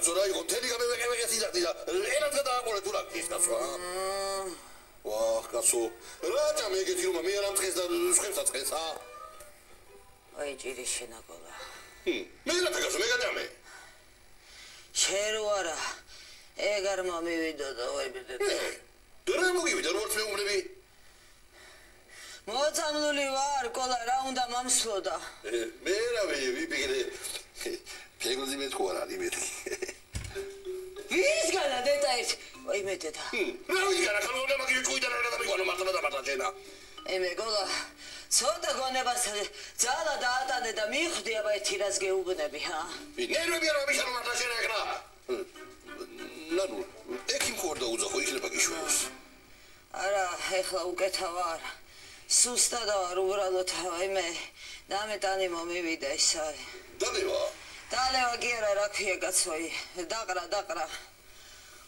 კაცო რა იყო მთელი გამევეყევეყეს იზარდი და ენაც გადააყოლე თუ რა ის კაცო ვაჰ კაცო რა ჭამე ეგეთი რომ მე არ ამწყეს და სხვებსაც წეს აი ჭირი შენაკოლა მე რა კაცო მე გაჭამე შენ ვარა ეგ არ მომივიდო და ვაიბედე რა მოგივიდა როგორც მეუბნები მოწამლული ვარ კოლა რა უნდა მომსვლოდა მე რა ვიფიქრე ფეგლზი მეთქო არ არის მეთქი ვის განადეტა ეს ვაი მეტედა რა ვიგარა ხალხო მაგიო ჭუიდან რა დამიყვანო მართლა და მართლა შენა ემე კოლა ცოტა გონებას ძალა დაატანე და მიხვდი აბა ერთი რას გეუბნები ნერვები არ ვამიშალო მართლა შენა ეხლა ნანუ ეკი მქორდა უძახო იქნება გიშვებს არა ეხლა უკეთა ვარ სუსტად ვარ უბრალოდ ვაიმე დამეტანი მომივიდა ის არის დალევა კი არა რა ქვია კაცოი დაყრა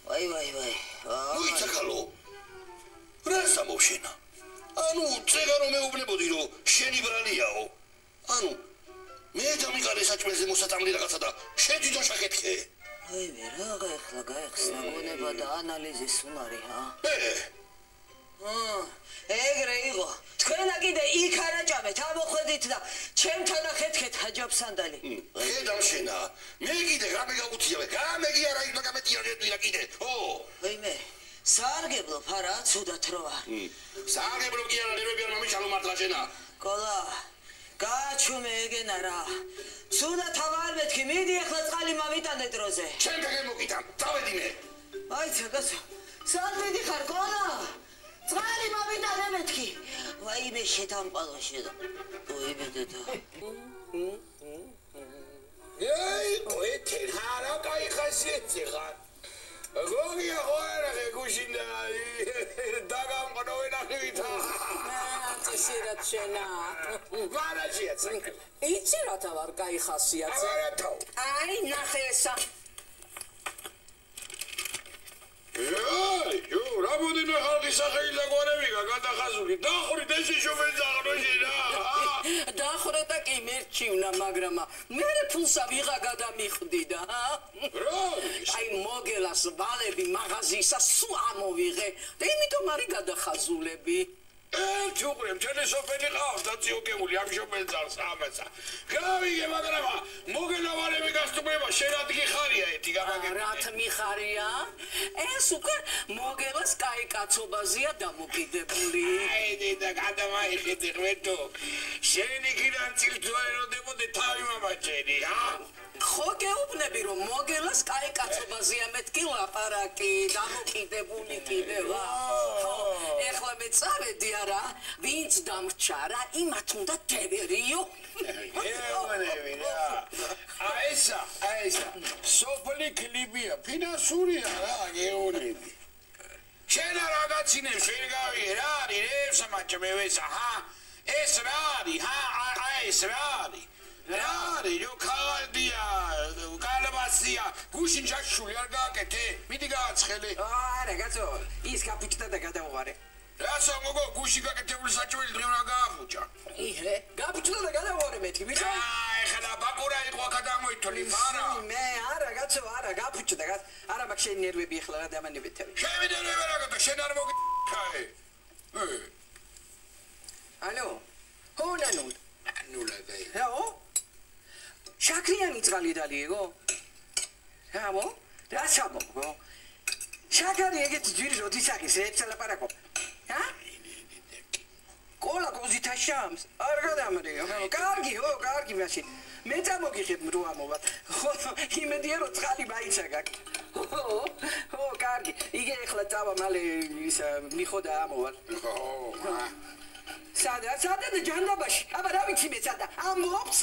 ვაი მოიცახალო რა სამოვშენა ანუ წეგარო მეუბნებოდი რომ შენი ბრალიაო ანუ მე დამიყარე საჭმელზე მოსაწამლი რაღაცა და შენ თვითონ შეხეთქე ვაიმე რა ეხლა გაიხსნა გონება და ანალიზის უნარი ეგრე იყო თქვენა კიდე იქ არაჭამეთ ამოხვედით და ჩემთან ახეთქეთ ჰაჯაბსანდალი ხედავ შენა მე კიდე რამე გაუწიავე გამეგი არა ის მაგამეტია რედვირა კიდე ვაიმე სარგებლობ არა ცუდათ რო ვარ სარგებლობ კი არა ნერვები არ მომიშალო მართლა შენა კოლა გაჩუმე ეგენა რა ცუდათ ვარ მეთქი მიდი ახლა წყალი მამიტანე დროზე შენ გაგემოკითა წავედი მე აი ცაგასო სად მიდიხარ კოლა წყალი მამიტანე მეთქი ვაიმე შეთამყალო შედა ვაიბედედა ეი ყეთენ არა კაი ხასიათი ხარ გოგია ხوارა გუშინდა დაგამყნოვენ ახვითა წესერად შენა ვარაჟია ცაკ იცი რათა ვარ კაი ხასიათი აი ნახე ესა იო რა მოდინა ხალხი სახეილა გვარებია გადახაზული დახვრით ეს შუბენძაღნო შენა დახრე და კი მერჩივნა მაგრამ მე ფულსა ვიღა გადამიხვდი და აი მოგელას ვალები მაღაზიისა სულ ამოვიღე და იმიტომ არის გადახაზულები ჩუყრემ ჩენე სოფელი ყავს დაციოკებული ამ შუბენძაღს ამაცა გავიგე მაგრამ მოგელა ვალები გასტუმრება შენ ადგი ხარია ეთი გამაგე რათ მიხარია ეს უკვე მოგელას კაი კაცობაზია დამოკიდებული აი დედა გადამაიხედე ღვეთო შენი კიდან წილთვალე როდებოდე თავი მამაჩენი ხო გეუბნები რომ მოგელას კაი კაცობაზია მეთქი ლაპარაკი დამოკიდებული კიდევა ეხლა მე წავედი არა ვინც დამრჩა რა იმათ უნდა დევერიო გეუბნები რა აისა სოფელი კლიბია ფინანსურია რა გეუბნები შენ რაღაცინე შენ გავიგე რა არის რევსამაჩ მე ვესა ეს რა არის ეს რა არის რა ქალდია კალბასია გუშინ ჯაშული არ გააკეთე მიდი გააცხელე არა კაცო ის გაფუჭდა და გადავყარე რასო მოგო გუში გაკეთებული საჭმელი დღე რა გაახუჭა იჰე გაფუჭდა და გადავყარე მეთქი ბიჭო ეხლა ბაკურა იყო გადამოითოლი არა მე არა კაცო არა გაფუჭდა არა მაგ შენ ნერვები ეხლა რა დამანებეთები შენ ნერვები რა გატო შენ არ მოგიქაე ალო ჰონანუ ნულა დაი რაო შაქრიანი წყალი დალიეგო რაო რა ჩამოგო შაქარი ეგეთი ჯირი როდის აღის ეცალაპარაკო კოლა კოზითა შამს არ გადამრიო კარგი მაშინ მე წამოგიხებ რო ამოვა იმედია რომ წყალი მაიცაგაკ ხო კარგი იგე ეხლა წავა მალე ის მიხოდა ამოვა სადა ჯანდაბაში აბა რა ვიცი მე სადა ამბობს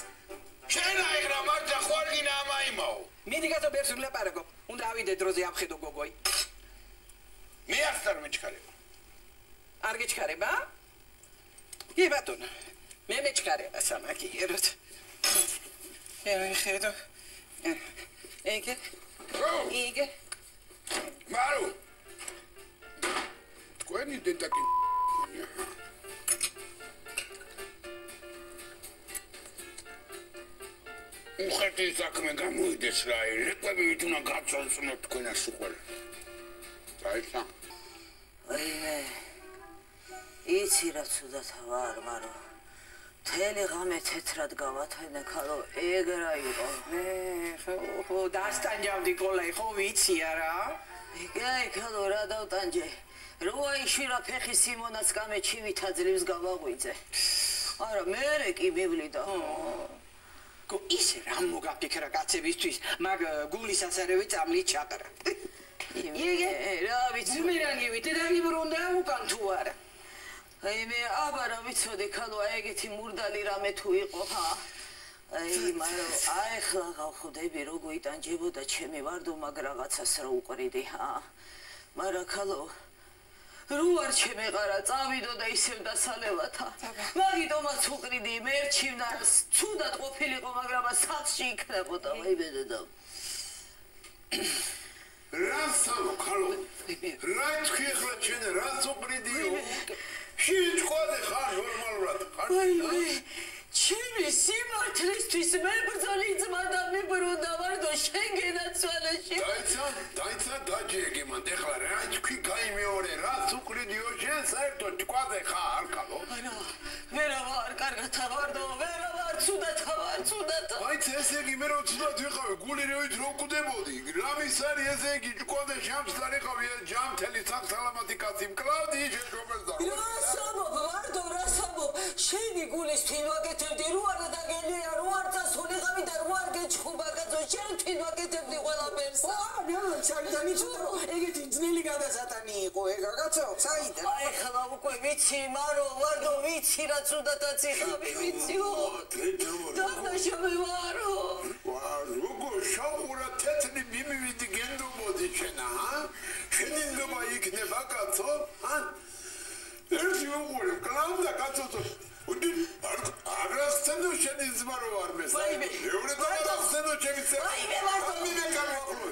შენ აიღრა მარჯა ხوارგინა ამაიმაო მიდი გასო ბერს ვლაპარაკო უნდა ავიდე დროზე აფხედო გოგოი მე არ მეჩქარება არ გეჩქარება ი ბატონო მე მეჩქარება სამაკი ეროთ ხედო იგე მარუ თქვენი დედაკი უხეთი საქმე გამოიდეს რა, რეკვები ვით უნდა გაწონწნოთ თქვენას უყურე. დაიცა. ვაიმე. იცი რა ცუდად ვარ, მაგრამ თელი ღამე თეთრად გავათენე ქალო, ეგ რა იყო. ხო, დასტანჯავდი კოლაი, ხო ვიცი არა? ეგ ქალო რა დავტანჯე. როა იშვირა ფეხი სიმონას კამეჩი ვითაძლივს გავაღვიძე. არა, მერე კი მივლიდა. გო ისე რა მოგაფიქრა კაცებისთვის, მაგ გულისაც არავე წამლით ჩაყრა. იგე რა ვიცი. მერანგივით და მიბრუნდა უკან თუ არა. აი მე აბა რა ვიცოდი ქალო ეგეთი მურდალი რამე თუ იყო ხა. აი მაგრამ ახლა გავხვდები როგორ იტანჯებოდა ჩემი ვარდო მაგ რაღაცას რა უყრიდი ხა. მაგრამ ქალო რო არ შემეყარა წავიდო და ისევ დასალევათა. მაგიტომაც უყრიდი მერჩივნა ცუდად ყოფილიყო მაგრამ სახლში იქნებოდა ვაიმე და რა სამო ქალო რა თქვი ახლა ჩვენ რაც უყრიდიო შეჭყვადე ხარ ნორმალურად ხარ ჩემი სიმართლისთვის მებრძოლი ძმა და მიბრუნდა ვარდო შენ გენაცვალეში. დაიცა დაჯეგე მან ეხლა რა თქვი გაიმეორე რაც უყრიდიო შენ საერთოდ თქვაზე ხარ ქალო. არა ვერა ვარ კარგად ვარდო ვერა ვარ ცუდად ვარ ცუდად. აიცა ესე იგი მე რო ცუდად ვიყავი გული რევით რო კვდებოდი რამის არის ესე იგი თქვაზე შამს დარიყავი ჯამთელი საქსალამათი კაცი მკლავდი შეშობელდა. რა სამო ვარდო რა სამო შენი გულის თვინ ვაკეთებდი რო არ დაგელია რო არ წასულიყავი და რო არ გეჩხუბა კაცო შენ თვინ ვაკეთებდი ყველაფერს. რა ჩაგდანი ცუდო ეგეთი ძნელი გადასატანი იყო ეგ კაცო საიდან. აი ხლა უკვე ვიცი მარო ვარდო ვიცი რა ცუდადაც იყავი ვიციო. დანაშავე ვარო. როგორ შაურა თეთრი მიმივიდი გენდობოდი შენა შენი ნდობა იქნება კაცო ერთი უყურე კლავდა კაცო უდი არასცენო შენი ძმა რო არ მესა ევრე და არასცენო ჩემი ცა ვაიმე ვარდო მივე გამოვყოლე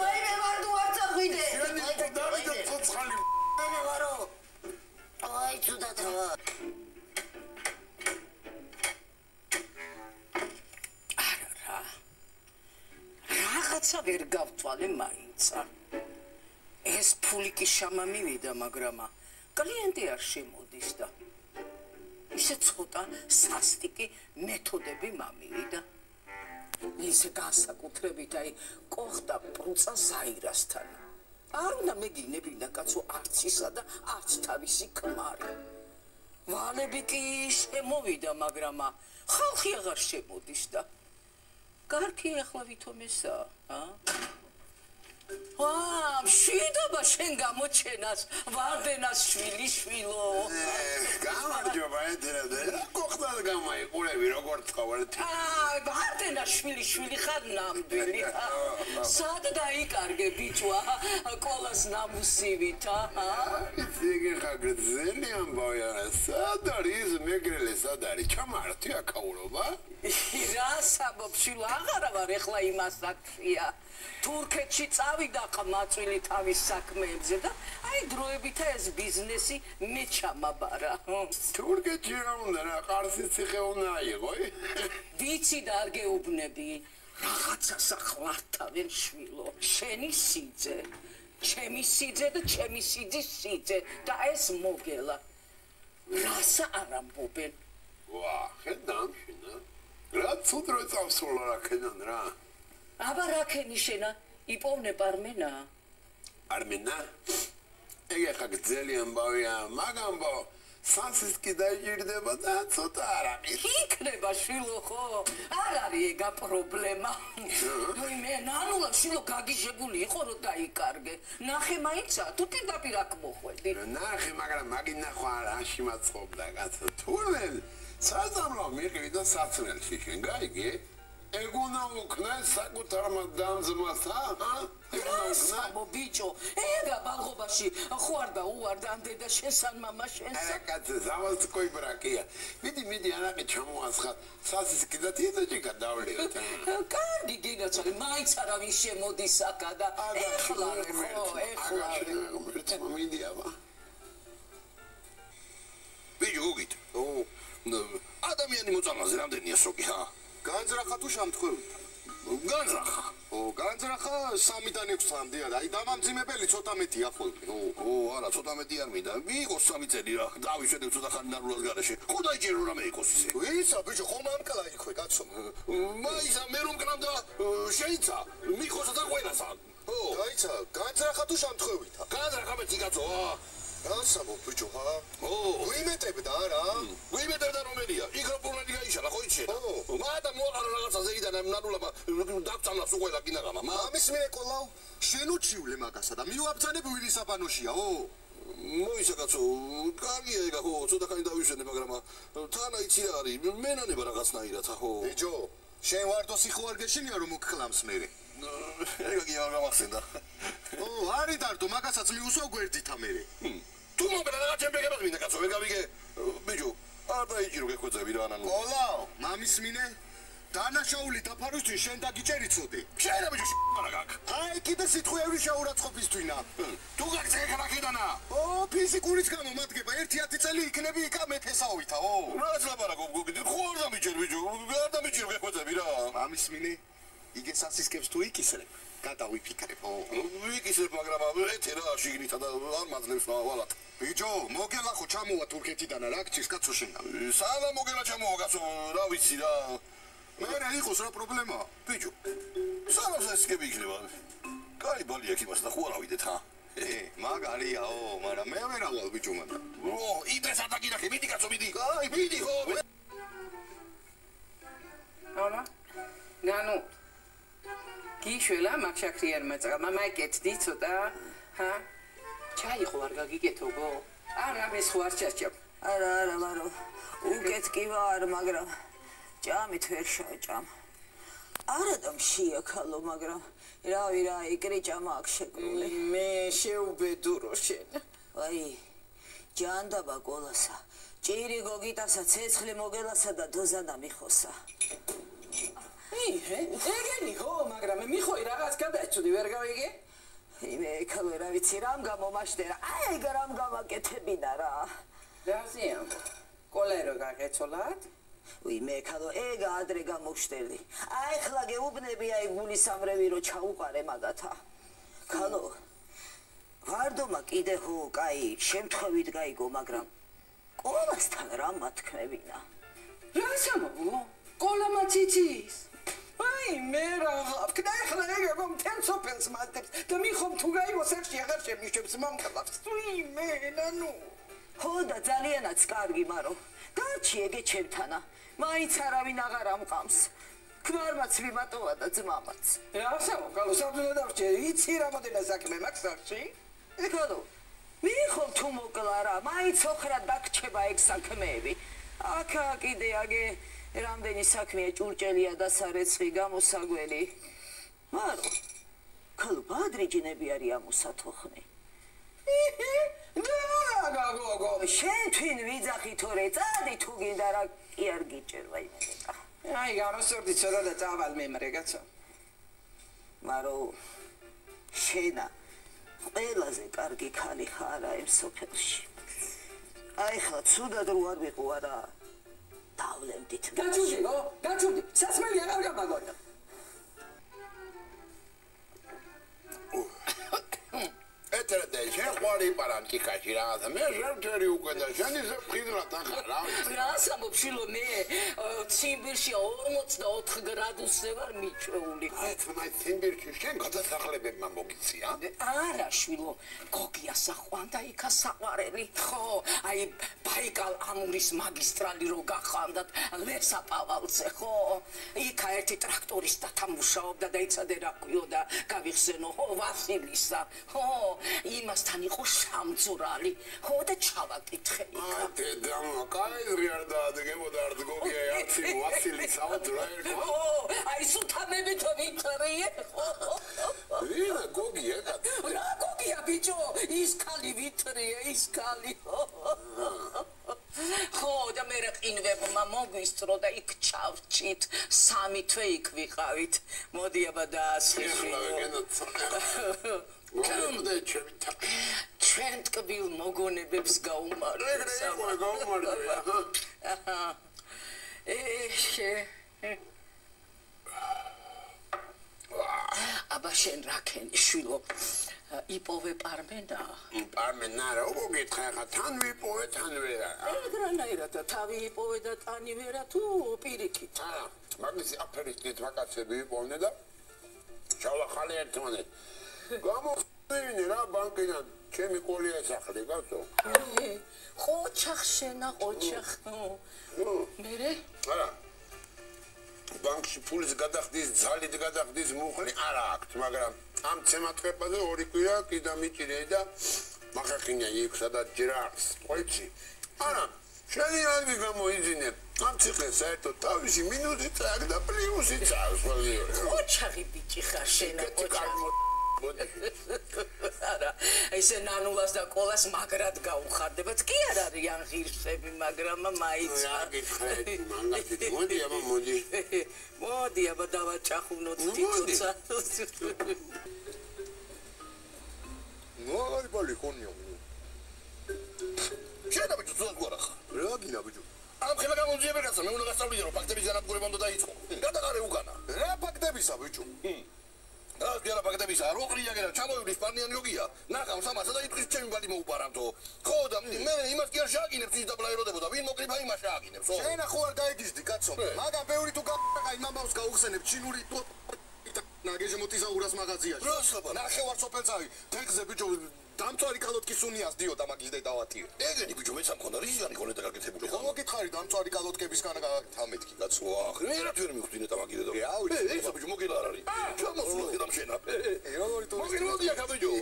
ვაიმე ვარდო არ წახვიდე შენი დავიდა ცოცხალი ვაიმე ვარო აი ცუდად ვარ რაღაცა ვერ გავთვალე მაინცა. ეს ფული კი შამა მივიდა, მაგრამ კლიენტი არ შემოდის და ისე ცოტა სასტიკი მეთოდები მომივიდა. ისე განსაკუთრებით აი კოხტა პრუცა ზაირასთან. არ უნდა მეგინებინა კაცო არც ისა და არც თავისი ქმარი. ვალები კი შემოვიდა, მაგრამ ხალხი აღარ შემოდის და კარგი ახლა ვითომ ესა, მშვიდობა შენ გამოჩენას, ვარდენას შვილი შვილო. გამარჯობა ეთერადე, კოხტად გამოიყურები როგორ ცხოვრობთ. ვარდენას შვილი ხარ ნამდვილი. სად დაიკარგე ბიჭვა, კოლას ნამუსივით, იცი ხარ გძელი ამბავია, სად არის მეგრელე, სად არის ჩამართი აკაურობა? რა საბობშილო აღარა ვარ ეხლა იმას აქცია. თურქეთში წავიდა ყმაწვილი თავის საქმეებზე და აი დროებით ეს ბიზნესი მე ჩამაბარა. თურქეთში რა უნდა რა ყარსის ციხე უნდა აიღო? ვიცი და არ გეუბნები. რაღაცას ახლართავენ შვილო. შენი სიძე, ჩემი სიძე და ჩემი სიძის სიძე და ეს მოგელა. რას არ ამბობენ? ვა, ხედავშინა. რა ცუდრო წავსულა რა ქენან რა. აბა რა ქენი შენა? იპოვნე პარმენა? არმენა? ეგ ხა გძელი ამბავია, მაგამბო სანსის კი დაიჭირდება და ცოტა არ არის. იქნება შვილო ხო? არ არის ეგა პრობლემა. მე ნანულა შვილო გაგიჟებული იყო რომ დაიკარგე. ნახე მაინცა თუ პირდაპირ აქ მოხვედი. ნახე, მაგრამ მაგინ ნახვა რაში მაწყობდა კაცო. თურმე საწამლო მიყივი და საცნელში შენ გაიგე? ეგუნა უკნეს საკუთარმა დამძმასა, სამო ბიჭო, ეგა ბალღობაში ხო არ და უარ დამდედა შენსან მამა შენსა. კაცო, ზავალსკოი ბრაკია. მიდი ანაკი ჩამოასხა. სასის კიდე თითოჭიკა დავლევთ. კარგი გინაცვალე, მაინც არავინ შემოდის აქა და ეხლა მიდი აბა. ბიჭო, გიგით. ადამიანი მოწამლაზე რამდენია სოკი, ხა? განძრახა თუ შამთხვევით? განძრახა. განძრახა 3-დან 6 წამდე არა. აი დამამძიმებელი ცოტა მეტია ხოლმე. არა, ცოტა მეტი არ მინდა. მიიღოს 3 წელი რა. დავიშვედებ ცოტა ხანი ნარულად გარეშე. ხო დაიჭირო რამე იყოს ისე. ისა ბიჭო, ხომ ამკლა იქვე, კაცო. მაისა მე რომ კნამდა შეიცა. მიხოსა და ყველასა. დაიცა, განძრახა თუ შამთხვევითა? განძრახა მეტი კაცო. გასაბო ბიჭო, ხა? ვიმეტებდა რა. ვიმეტებდა რომელია? იქ რო პურნელი გაიშალა, ხო იცი? მადა მოყარა რაღაცა ზეიდან ნარულაბა დაგწამლა სულ ყველა კინაღამა. ამის მინე კოლავ, შენ უჩივლე მაგასა და მივაბძანებ ვილისაბანოშია, მოისა კაცო, კარგია ეგა ხო, ცოტა ხანი დავიშვენე, მაგრამ თანა იცი რა არის, მენანება რაღაცნაირად, ხო? ბიჭო, შენ ვარდოსი ხო არ გეშინია რომ მოგხლამს მერე? ეგა კი არ გამახსენდა. არის დარდო, მაგასაც მიუსვა გვერდითა მერე. თუ მომედა რაღაც ჩემბეგებას მინდა კაცო, ეგავიგე, ბიჭო, არ დაიჭირო გეხვეწები რა ანანუ. კოლავ, მამის მინე? დანაშაული დაფარვისთვის შენ დაგიჭერიცოდი. შეერა ბიჭო, არა გაკ. აი კიდე სიტყვები შეურაცხყოფისთვინა. თუ გაგწე ქარაკიდანა. ფიზიკურიც გამო მადგება 1-10 წელი იქნები იქა მეფესაოვითა, რაც ლაპარაკობ გოგიდი, ხო არ დამიჭერ ბიჭო, არ დამიჭირო გეხვეწები რა. მამის მინე? იგე სასისკებს თუ იქისრებ, გადავიფიქრებ, ვიკისრებ, მაგრამ ეთე რა შიგნითა და არ მაძლევს ვალად. ბიჭო, მოგელა ხო ჩამოვა თურქეთიდან რა გჭირს კაცო შენგან? სალა მოგელა ჩამოვა კაცო, რა ვიცი რა. მერე იყოს რა პრობლემაა? ბიჭო, სალა სასისკები იქნება. კაი ბალია იქ იმას და ხო არ ავიდეთ, ჰა? მაგარია, მაგრამ მე ვერ ავალ ბიჭო მაგრამ. იდრეს ატაკინახე, მიდი კაცო, მიდი. კაი, მიდი ხო. ამა? ნანუ გიშველა მაგშაქრიარ მაწყა მამაკეთდი ცოტა ჰა ჩაი ხო არ გაგიკეთობო არა ეს ხო არ ჩაჭამ არა მარო უკეთ კი ვარ მაგრამ ჭამით ვერ შავჭამ არა და მშია ქალო მაგრამ რავი რა იკრიჭა მაგ შეკრული მე შეუბედურო შენ აი ჯანდაბა ყოლასა ჭირი გოგიტასა ცეცხლი მოგელასა და დოზანა მიხოსა ეგენი ხო, მაგრამ მიხოი რაღაც გადაჭუდი ვერ გავიგე? მე ქალო რა ვიცი რამ გამომაშტერა. აი გრამ გამაკეთებინა რა. რაზეა? კოლერო გაგეცოლათ? უი მე ქალო ეგა ადრე გამოვშტერდი. აი ხლა გეუბნები აი გული სამრევი რო ჩაუყარე მაგათა. ქალო ვარდომა კიდე ხო, კაი, შემთხვევით გაიგო, მაგრამ ყოლასთან რა მათქმევინა? რა სამობო? ყოლა მაციცის. აი მე რა ვქნა ახლა ეგა მომთენ სოფელს მანდებს და მიხომ თუ გაიგოს ახში აღარ შემიშვებს მომკლავს უი მე ნანუ ხო და ძალიანაც კარგი მარო დარჩი ეგე ჩემთანა მაინც არავინ აღარ ამყავს ქმარმაც ვიმატოვა და ძმამაც რა სამო კალო საბრძოლო დავჭე იცი რამოდენა საქმე მაქვს სახში ეკალო მიხომ თუ მოკლა რა მაინც ოხრად დაგრჩება ეგ საქმეები აქა კიდე აგე რამდენი საქმეა ჭურჭელია და სარეცხი გამოსაგველი მარო ქალო ბადრიჯინები არის ამოსათოხნი და გოგო შენ თვინ ვიძახი თორე წადი თუ გინდა რა კი არ გიჭერვა იმედა აი გამოსორდი ცოტა და წავალ მემრე კაცო მარო შენა ყველაზე კარგი ქალი ხარა იმ სოფელში აი ხა ცუდად რო არ ვიყო რა დავლევდით გაჩუდი სასმელი აღარ გამაგონა ეტრე შეყვარი პარანტი კაცი რა და მე ჟერტერი უკვე და შენი ზეფხიდლა დახარა რა სამოფშილო მე ციმბირში 44 გრადუსზე ვარ მიჭეული აი თმაი ციმბირში შენ გადასახლებებმა მოგიცია არა შვილო გოგია საყვანდა იქა საყვარელი ხო აი ბაიკალ ამურის მაგისტრალი რო გახანდათ ლესაპავალზე ხო იქა ერთი ტრაქტორისტა თამუშაობდა და იცადე რა ქვიოდა გავიხსენო ხო ვასილისა ხო იმასთან იყო შამძურალი ხო და ჩავაკითხე იქა დედამა კაი არ დაადგებოდა არ გოგია აცი ვასილისა დრაერგო აი სუთამები თუ ვიტრიე ვინა გოგია რა გოგია ბიჭო ის კალი ვიტრიე ის კალი ხო და მე ყინვებმა მოგვისწრო და იქ ჩავჭით სამი თვე იქ ვიყავით მოდი აბა დაასხივო ჩვენ ტკბილ მოგონებებს გაუმართ აბა შენ რაკენი შვილო იპოვე პარმენა პარმენა რა მოგითხა ხა თან ვიპოვე თან ვერა ეგრანაირად თავი იპოვე და ტანი ვერა თუ პირიქით მაგის აფერისტით ვაკაცები იპოვნენ და ჩავახალე ერთმანეთ გამოვიდნენ რა ბანკიდან ჩემი ყოლი ესახლი გასო ყოჩახ შენა ყოჩახ მერე არა ბანკში ფულის გადახდის ძალით გადახდის მუხლი არა აქვს მაგრამ ამ ცემატყებაზე 2 კვირა კიდე მიჭირე და მახახინია იქ სადაც ჯერახს ყოიცი არა შენი რანგი გამოიძინე ამ ციხეს საერთოდ თავისი მინუსი წაგ და პლუსი წავს ყოჩაღი ბიჭი ხარ შენა ყოჩაღი არა ესე ნანულას და ყოლას მაგრად გაუხარდებათ კი არ არიან ღირსები მაგრამ მაიცა მოდი აბა მოდი აბა დავაჭახუნოთ თვითონცა ნოარი ბალი ხონიო შედა ბიჭო ზოგორა რა გინა ბიჭო ამ ხელა გამოძიებე რაცა მე უნდა გასწავლიდე რომ ფაქტების განადგურება უნდა დაიწყო გადაყარე უკანა რა ფაქტებისა ბიჭო რა გერა ფაქტებისა რო ყრია გერა ჩამოვიდეს პარნიანი ოგია ნახავ სამასა და იტყვის ჩემი ბალი მოუპარამთო ხო და მე იმას კი არ შააგინებს ის დაბლაიროდებოდა ვინ მოკრიფა იმას შააგინებს ხო შენ ახო არ გაიგიზდი კაცო მაგა ბევრი თუ გაყა იმამავს გაუხსენებ ჩინური ნაგეჟე მოტიზაურას მაღაზიაში როსობა ნახევარ სოფელსავი თექზე ბიჭო დამწვარი კალოტკი სუნიას დიოდა მაგის და დავატიე ეგენი ბიჭო მეც ამ ხონდა რისგან იქონე და გაკეთებული ხო მოგითხარი დამწვარი კალოტკებისგან გამეთამეთქი კაცო ვახ მე რა თვერ მიხდინე და მაგიდე და ეს ბიჭო მოგილა არ არის ჩამოსულე და შენა როგორი თუ მოგილა ხა ბიჭო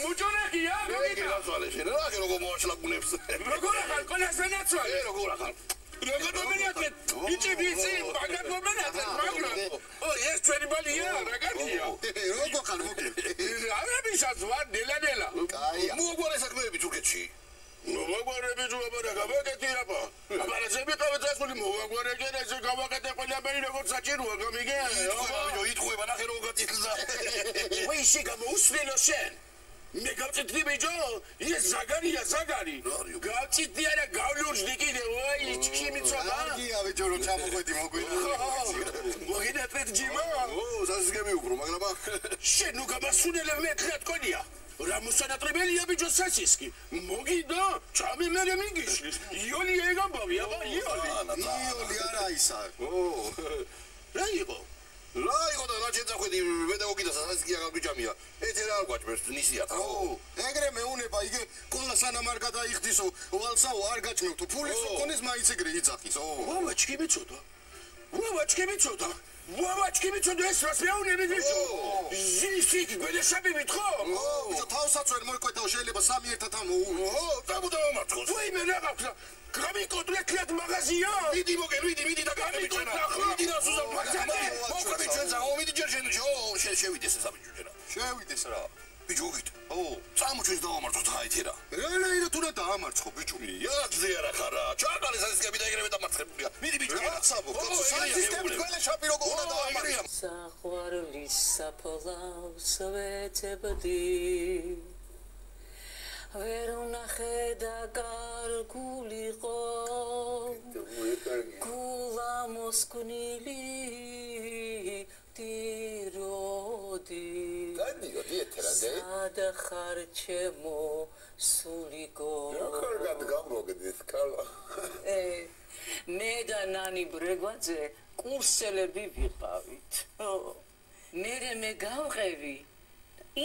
მუჭონაკია მოგილა სვალე შენა რა გეროგო მოაშლაგუნებს როგორ ახალ კოლას ენაცვალე როგორ ახალ როგორ მომენატრეთ ბიჭი მაგარ მომენატრეთ მაგრამ ეს ჩვენი ბალია რა გაგია როგორ ხარ მოგილა არაბისაც ვარ ნელა კაია მოგვარე საქმეები თურქეთში მოგვარები ჯუაბარა გავაკეთე აბა აბა რა მიყავე დასული მოგვარე გენეზე გავაკეთე ყველაფერი როგორც საჭიროა გამიგე იტყუება ნახე როგორ გაწითლდა ვიში გამოუსვლელო შენ მე გავწითდი ბიჭო ეს ზაგარია ზაგარი გავწითდი არა გავლურჯდი კიდე ვაი ჩქიმი ცოტა კარგია ბიჭო რომ ჩამოხვედი მოგინატრეთ ჯიმა სასისგები უკრო მაგრამ შენ ნუ გამასუნელე მე ხრათ კონია რა მოსანატრებელია ბიჭო სასისკი მოგიდა ჩამი მე მიგიშლის იოლი ეგამბავი აბა იოლი არა ისა რა იყო რა იყო და რა შეძახვედი პედაგოგი და სასისკია გაგვიჭამია ეს რა არ გვაჭმევს ნისია ხო ეგრე მეუნება იგი ყოლა სანამ არ გადაიხდისო ვალსაო არ გაჭმევთო ფულის უკონის მაინც ეგრე იძახისო ვავა ჩქიმი ცოტა ეს რას მეუნები ბიჭო ზისი გველეშები მითხო ბიჭო თავსაც ვერ მოიკვეთაო შეიძლება 3 ერთად ამოუ დაბუდა მომარცხოს ვაი მე რა გაქვს გამიკოტრექლეთ მაღაზია მიდი მიდი და გამიკოტრექლეთ მიდი და სუზან მოკლე ჩვენ ზამომიდი ჯერ შევიდეს ეს აბიჭო ჯერა შევიდეს რა ბიჭო გით წამოჩვენს დავამარცხოთ ხაითერა რანაირად უნდა დაამარცხო ბიჭო იაძე არა ხარა ჩაკალე სასისკები და ეგრევე დამარცხებულია მიდი ბიჭო რაცაბო სასისკები გველეშაპი როგორ უნდა დაამარცხო საყვარლის საფლავს ვეცებდი ვერ უნახე და გარგულიყო გულა მოსკვნილი დიროდი გადიოდი ეთერადე სადახარ ჩემო სულიკო რა კარგად გამოგედის კალა მე და ნანი ბრეგვაძე კურსელები ვიყავით მე გავყევი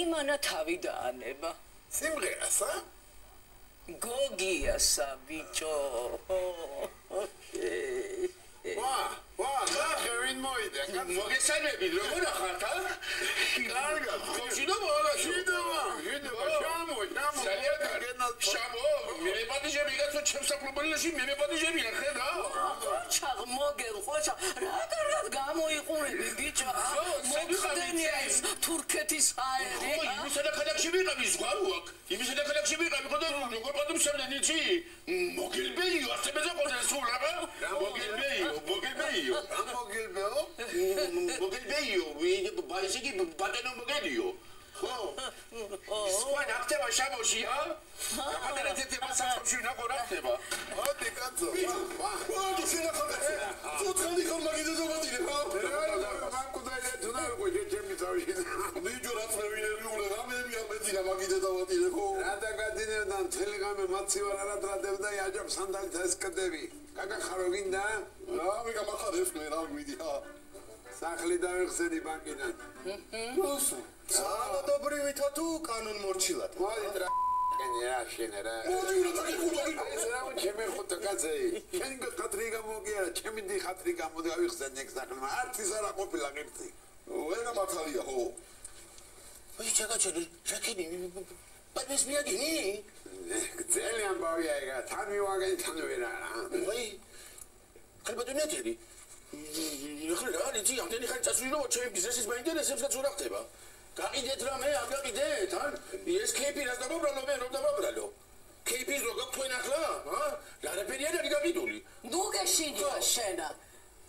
იმანა თავი დაანება სიმღერასა გოგიასა ბიჭო ვა ნახე ვინ მოიდა მოგესალმები როგორ ახართ კარგად ხოშიდო შამო მე პატიჟები გასო ჩემს საპრობილში მე პატიჟები არ ხედა ყოჩაღ მოგელ ყოჩაღ რა კარგად გამოიყურები ბიჭო მოგხდენი ეს თურქეთის აერი იმისა და ქალაქში ვიყავი ზღვარუაკ იმისა და ქალაქში ვიყავი ხო და როგორ პატიმსებდნენ იცი მოგილბეიო ასებეზე ყოლა სულაბა მოგილბეიო ბაიზიგი ბატონო მოგელიო ხო სვან აქტება შამოშია ბატონო თეთება საქმში ნახო რა ხდება მოდი კაცო ვა შენახო თუ ტრანი ხომ მაგიდო ზოგადია ხო მანკუ და ეს თუ და როგორ ჩემი თავი ბიჭო რაც მე ვინერვიულე რამეებია მეძინა მაგიდე დავატირე ხო რა დაგადინებდა მთელი ღამე მაცივარ არადრადებდა იაჯობ სანდალით ესკდები კაკა ხარო გინდა რა მე გამახარებს მე რა მიდია სახლი დავიხსენი ბანკიდან როსო საადობრივითა თუ კანონ მორჩილად მოდი ტრაკენია შენერა მოდი რა დაგიხუტარი ეს რა ჩემი ხუთა კაცი შენ ხათრი გამოგია ჩემი დი ხათრი გამოდი ავიხსენ ეგ სახლი არც ის არა ყოფილა ღირთი ვერა მართალია ხო აი ჩაკაჩები ჩაკინი პატეს მიაგინი ძალიან ბავია ეგა თან მივაგენ თან ვერა აი ხალბატონიათელი ეხლა რა იცი ამდენი ხანი წასული რომ ჩემი ბიზნესის მაინტერესებს რაც უნდა ხდება გაყიდეთ რამე არ გაყიდეთ ან ეს KP რას დამობრალო მე რომ დამობრალო KP-ს რო გაქვენ ახლა რარაფერი არ არის გაყიდული ნუ გეშინია შენა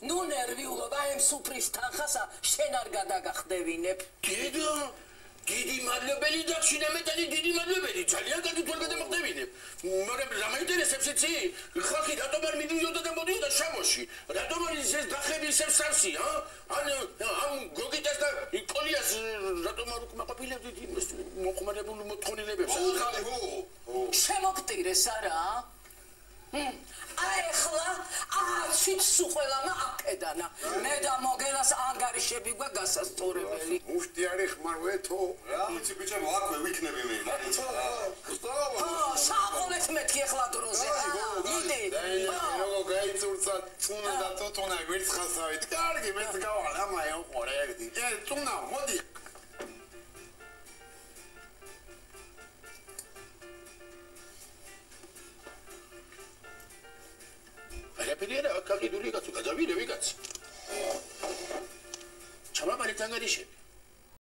ნუ ნერვიულობა ამ სუფრის თანხასა შენ არ გადაგახდევინებ დიდი მადლობელი და შინამეტანი დიდი მადლობელი ძალიან კარგი თვალ გადამახდებინებ მაგრამ რა მაინტერესებს იცი ხალხი რატომ არ მიდიოდა და მოდიოდა შამოში რატომ არ ის დახები ისევ სავსი ან ამ გოგიტას და კოლიას რატომ არ უკმაყოფილებდით იმის მოხმარებულ მოთხოვნილებებს შემოგტირეს არა ახლა არჩით სუხველამა აქედანა მე და მოგელას ანგარიშები გვა გასასწორებელი მუშტი არის ხმარვეთო რა ვიცი ბიჭებო აქვე ვიქნები მე საყოლეთ მეთქი ახლა დროზე იდი როგორ გაიწურცა წუნა და თოთონა გვერცხასავით კარგი მეც გავალ ამაი უყურე ერთი წუნა მოდი რაფერია გაყიდული კაცო გადავიდე ვიკაც ჩამაბალეთ ანგარიშები